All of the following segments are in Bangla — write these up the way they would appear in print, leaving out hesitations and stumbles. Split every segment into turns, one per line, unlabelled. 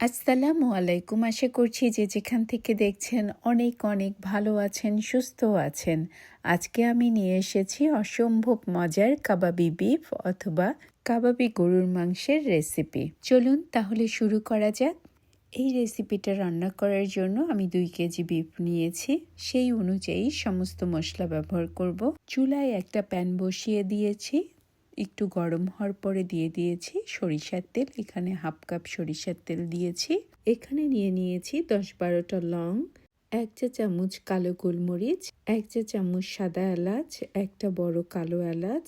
আসসালামু আলাইকুম। আশা করছি যে যেখান থেকে দেখছেন অনেক অনেক ভালো আছেন, সুস্থ আছেন। আজকে আমি নিয়ে এসেছি অসম্ভব মজার কাবাবি বিফ অথবা কাবাবি গরুর মাংসের রেসিপি। চলুন তাহলে শুরু করা যাক। এই রেসিপিটা রান্না করার জন্য আমি 2 কেজি বিফ নিয়েছি। সেই অনুযায়ী সমস্ত মশলা ব্যবহার করব। চুলায় একটা প্যান বসিয়ে দিয়েছি। একটু গরম হওয়ার পরে দিয়ে দিয়েছি সরিষার তেল। এখানে হাফ কাপ সরিষার তেল দিয়েছি। এখানে নিয়েছি 10-12টা লং, 1 চা চামচ কালো গোলমরিচ, 1 চা চামচ সাদা এলাচ, একটা বড় কালো এলাচ,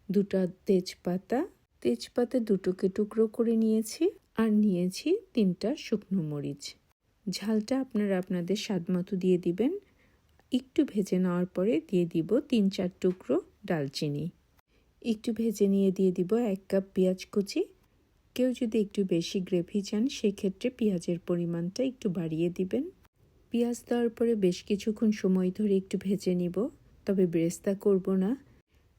2টা তেজপাতা, তেজপাতা দুটোকে টুকরো করে নিয়েছি, আর নিয়েছি 3টা শুকনো মরিচ। ঝালটা আপনারা আপনাদের স্বাদ মতো দিয়ে দিবেন। একটু ভেজে নেওয়ার পরে দিয়ে দিব 3-4 টুকরো ডালচিনি। একটু ভেজে নিয়ে দিয়ে দিব 1 কাপ পেঁয়াজ কুচি। কেউ যদি একটু বেশি গ্রেভি চান সেক্ষেত্রে পেঁয়াজের পরিমাণটা একটু বাড়িয়ে দিবেন। পেঁয়াজ দেওয়ার পরে বেশ কিছুক্ষণ সময় ধরে একটু ভেজে নিব, তবে বেরেস্তা করব না।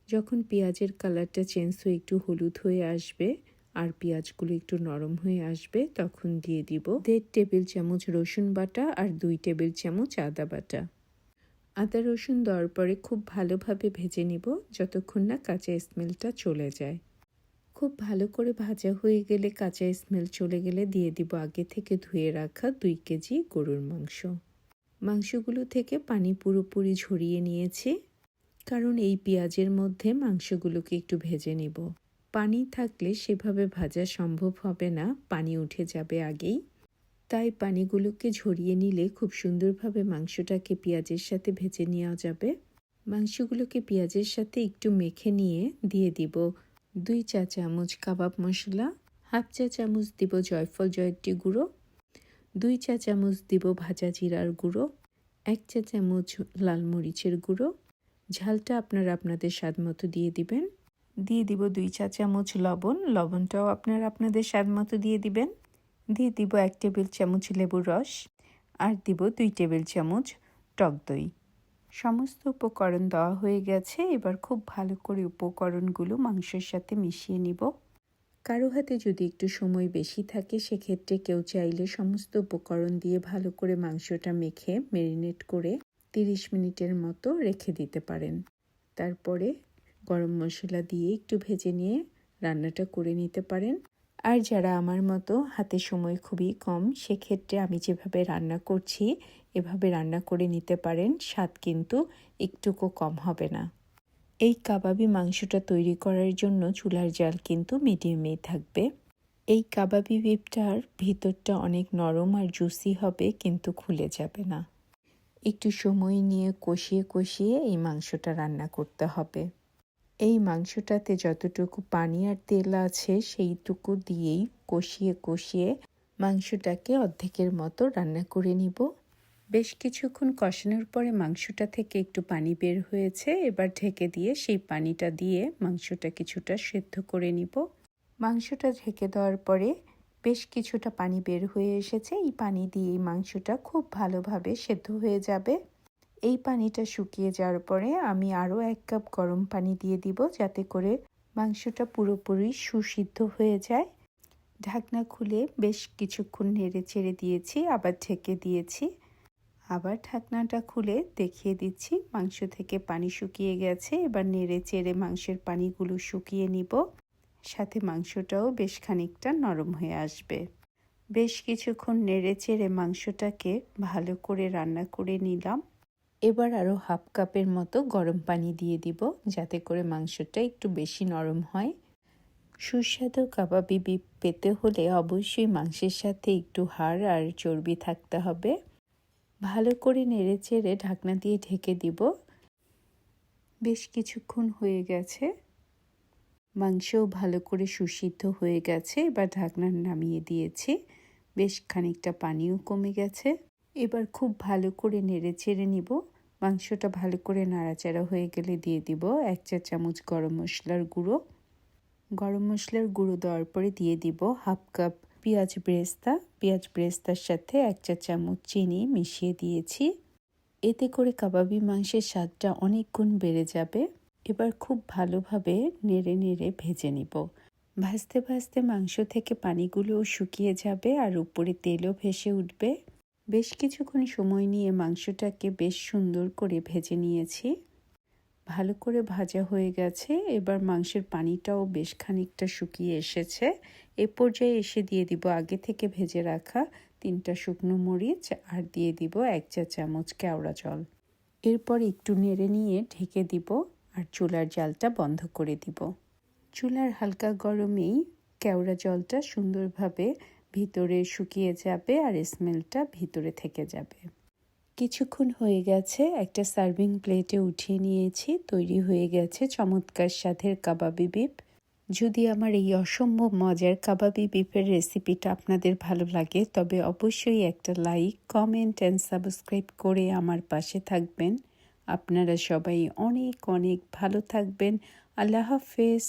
যখন পেঁয়াজের কালারটা চেঞ্জ হয়ে একটু হলুদ হয়ে আসবে আর পেঁয়াজগুলো একটু নরম হয়ে আসবে, তখন দিয়ে দিব 1.5 টেবিল চামচ রসুন বাটা আর 2 টেবিল চামচ আদা বাটা। আদা রসুন দেওয়ার পরে খুব ভালোভাবে ভেজে নিব যতক্ষণ না কাঁচা স্মেলটা চলে যায়। খুব ভালো করে ভাজা হয়ে গেলে, কাঁচা স্মেল চলে গেলে দিয়ে দিব আগে থেকে ধুয়ে রাখা 2 কেজি গরুর মাংস। মাংসগুলো থেকে পানি পুরোপুরি ঝরিয়ে নিয়েছি, কারণ এই পেঁয়াজের মধ্যে মাংসগুলোকে একটু ভেজে নিব। পানি থাকলে সেভাবে ভাজা সম্ভব হবে না, পানি উঠে যাবে আগেই। তাই পানিগুলোকে ঝরিয়ে নিলে খুব সুন্দরভাবে মাংসটাকে পেঁয়াজের সাথে ভেজে নেওয়া যাবে। মাংসগুলোকে পেঁয়াজের সাথে একটু মেখে নিয়ে দিয়ে দিব 2 চা চামচ কাবাব মশলা, হাফ চা চামচ দিব জয়ফল জয়ত্রী গুঁড়ো, 2 চা চামচ দিব ভাজা জিরার গুঁড়ো, 1 চা চামচ লাল মরিচের গুঁড়ো। ঝালটা আপনারা আপনাদের স্বাদ মতো দিয়ে দিবেন। দিয়ে দিব 2 চা চামচ লবণ, লবণটাও আপনারা আপনাদের স্বাদ মতো দিয়ে দিবেন। দিয়ে দিব 1 টেবিল চামচ লেবুর রস, আর দিব 2 টেবিল চামচ টক দই। সমস্ত উপকরণ দেওয়া হয়ে গেছে। এবার খুব ভালো করে উপকরণগুলো মাংসের সাথে মিশিয়ে নিব। কারো হাতে যদি একটু সময় বেশি থাকে সেক্ষেত্রে কেউ চাইলে সমস্ত উপকরণ দিয়ে ভালো করে মাংসটা মেখে ম্যারিনেট করে 30 মিনিটের মতো রেখে দিতে পারেন। তারপরে গরম মশলা দিয়ে একটু ভেজে নিয়ে রান্নাটা করে নিতে পারেন। আর যারা আমার মতো হাতে সময় খুবই কম, সেক্ষেত্রে আমি যেভাবে রান্না করছি এভাবে রান্না করে নিতে পারেন। স্বাদ কিন্তু একটুকু কম হবে না। এই কাবাবি মাংসটা তৈরি করার জন্য চুলার জাল কিন্তু মিডিয়ামেই থাকবে। এই কাবাবি বিফটার ভিতরটা অনেক নরম আর জুসি হবে, কিন্তু খুলে যাবে না। একটু সময় নিয়ে কষিয়ে কষিয়ে এই মাংসটা রান্না করতে হবে। এই মাংসটাতে যতটুকু পানি আর তেল আছে সেইটুকু দিয়েই কষিয়ে কষিয়ে মাংসটাকে অর্ধেকের মতো রান্না করে নিব। বেশ কিছুক্ষণ কষানোর পরে মাংসটা থেকে একটু পানি বের হয়েছে। এবার ঢেকে দিয়ে সেই পানিটা দিয়ে মাংসটা কিছুটা সেদ্ধ করে নিব। মাংসটা ঢেকে দেওয়ার পরে বেশ কিছুটা পানি বের হয়ে এসেছে। এই পানি দিয়ে মাংসটা খুব ভালোভাবে সেদ্ধ হয়ে যাবে। এই পানিটা শুকিয়ে যাওয়ার পরে আমি আরও 1 কাপ গরম পানি দিয়ে দিব, যাতে করে মাংসটা পুরোপুরি সুসিদ্ধ হয়ে যায়। ঢাকনা খুলে বেশ কিছুক্ষণ নেড়ে চেড়ে দিয়েছি, আবার ঢেকে দিয়েছি। আবার ঢাকনাটা খুলে দেখিয়ে দিচ্ছি মাংস থেকে পানি শুকিয়ে গেছে। এবার নেড়ে চেড়ে মাংসের পানিগুলো শুকিয়ে নিব, সাথে মাংসটাও বেশ খানিকটা নরম হয়ে আসবে। বেশ কিছুক্ষণ নেড়ে চেড়ে মাংসটাকে ভালো করে রান্না করে নিলাম। এবার আরও হাফ কাপের মতো গরম পানি দিয়ে দিব, যাতে করে মাংসটা একটু বেশি নরম হয়। সুস্বাদু কাবাবি বিফ পেতে হলে অবশ্যই মাংসের সাথে একটু হাড় আর চর্বি থাকতে হবে। ভালো করে নেড়ে চেড়ে ঢাকনা দিয়ে ঢেকে দিব। বেশ কিছুক্ষণ হয়ে গেছে, মাংসও ভালো করে সুসিদ্ধ হয়ে গেছে। এবার ঢাকনা নামিয়ে দিয়েছি, বেশ খানিকটা পানিও কমে গেছে। এবার খুব ভালো করে নেড়ে চেড়ে নিব। মাংসটা ভালো করে নাড়াচাড়া হয়ে গেলে দিয়ে দিব 1 চা চামচ গরম মশলার গুঁড়ো। গরম মশলার গুঁড়ো দেওয়ার পরে দিয়ে দিব হাফ কাপ পেঁয়াজ ব্রেস্তা। পেঁয়াজ ব্রেস্তার সাথে 1 চা চামচ চিনি মিশিয়ে দিয়েছি। এতে করে কাবাবি মাংসের স্বাদটা অনেক গুণ বেড়ে যাবে। এবার খুব ভালোভাবে নেড়ে নেড়ে ভেজে নিব। ভাজতে ভাজতে মাংস থেকে পানিগুলোও শুকিয়ে যাবে আর উপরে তেলও ভেসে উঠবে। বেশ কিছুক্ষণ সময় নিয়ে মাংসটাকে বেশ সুন্দর করে ভেজে নিয়েছি। ভালো করে ভাজা হয়ে গেছে। এবার মাংসের পানিটাও বেশ খানিকটা শুকিয়ে এসেছে। এ পর্যায়ে এসে দিয়ে দিব আগে থেকে ভেজে রাখা 3টা শুকনো মরিচ আর দিয়ে দিব 1 চা চামচ কেওড়া জল। এরপর একটু নেড়ে নিয়ে ঢেকে দিব আর চুলার জালটা বন্ধ করে দিব। চুলার হালকা গরমেই কেওড়া জলটা সুন্দরভাবে ভিতরে শুকিয়ে যাবে আর স্মেলটা ভিতরে থেকে যাবে। কিছুক্ষণ হয়ে গেছে, একটা সার্ভিং প্লেটে উঠিয়ে নিয়েছি। তৈরি হয়ে গেছে চমৎকার স্বাদের কাবাবি বিফ। যদি আমার এই অসম্ভব মজার কাবাবি বিফের রেসিপিটা আপনাদের ভালো লাগে তবে অবশ্যই একটা লাইক, কমেন্ট অ্যান্ড সাবস্ক্রাইব করে আমার পাশে থাকবেন। আপনারা সবাই অনেক অনেক ভালো থাকবেন। আল্লাহ হাফেজ।